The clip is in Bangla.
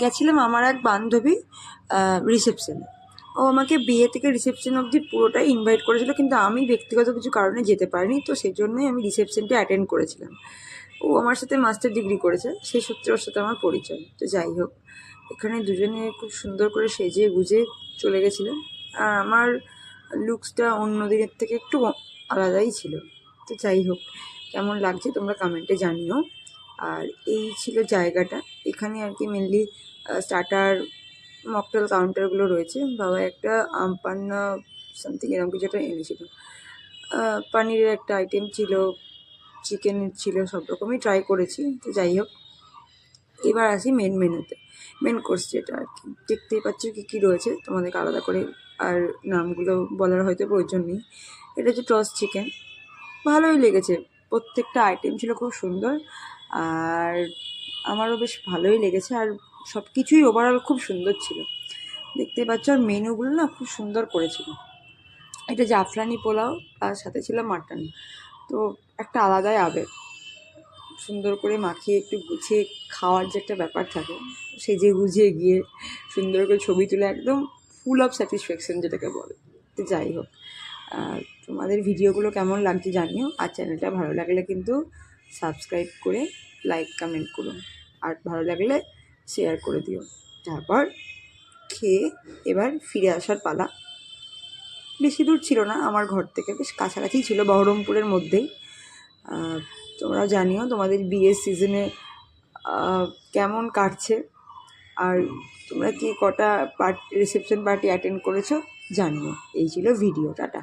গেছিলাম আমার এক বান্ধবী রিসেপশনে। ও আমাকে বিয়ে থেকে রিসেপশন অবধি পুরোটাই ইনভাইট করেছিল, কিন্তু আমি ব্যক্তিগত কিছু কারণে যেতে পারিনি, তো সেই জন্যই আমি রিসেপশনটা অ্যাটেন্ড করেছিলাম। ও আমার সাথে মাস্টার ডিগ্রি করেছে, সেই সূত্রে ওর সাথে আমার পরিচয়। তো যাই হোক, এখানে দুজনে খুব সুন্দর করে সেজে গুজে চলে গেছিলাম। আর আমার লুকসটা অন্য দিনের থেকে একটু আলাদাই ছিল। তো যাই হোক, কেমন লাগছে তোমরা কমেন্টে জানিও। আর এই ছিল জায়গাটা। এখানে আর কি মেনলি স্টার্টার মকটেল কাউন্টারগুলো রয়েছে। বাবা একটা আমপান্না সামথিং এরকম কিছু একটা এনেছিল। পানিরের একটা আইটেম ছিল, চিকেনের ছিল, সব রকমই ট্রাই করেছি। তো যাই হোক, এবার আসি মেন মেনুতে, মেন কোর্স যেটা আর কি। দেখতেই পাচ্ছ কী কী রয়েছে, তোমাদেরকে আলাদা করে আর নামগুলো বলার হয়তো প্রয়োজন নেই। এটা হচ্ছে টস চিকেন, ভালোই লেগেছে। প্রত্যেকটা আইটেম ছিল খুব সুন্দর, আর আমারও বেশ ভালোই লেগেছে। আর সব কিছুই ওভারঅল খুব সুন্দর ছিল, দেখতে পাচ্ছ। আর মেনুগুলো না খুব সুন্দর করেছিল। এটা জাফরানি পোলাও, তার সাথে ছিল মাটন। তো একটা আলাদাই আবেগ, সুন্দর করে মাখিয়ে একটু গুছিয়ে খাওয়ার যে একটা ব্যাপার থাকে, সেজে গুজিয়ে গিয়ে সুন্দর করে ছবি তুলে একদম ফুল অফ স্যাটিসফ্যাকশন যেটাকে বলে। তো যাই হোক, তোমাদের ভিডিওগুলো কেমন লাগছে জানিও। আর চ্যানেলটা ভালো লাগলে কিন্তু সাবস্ক্রাইব করে লাইক কমেন্ট করো, আর ভালো লাগলে শেয়ার করে দিও। তারপর খেয়ে এবার ফিরে আসার পালা। বেশি দূর ছিল না আমার ঘর থেকে, বেশ কাছাকাছিই ছিল, বহরমপুরের মধ্যেই। তোমরাও জানিও তোমাদের বিয়ের সিজনে কেমন কাটছে, আর তোমরা কি কটা রিসেপশন পার্টি অ্যাটেন্ড করেছো জানিও। এই ছিল ভিডিও, টাটা।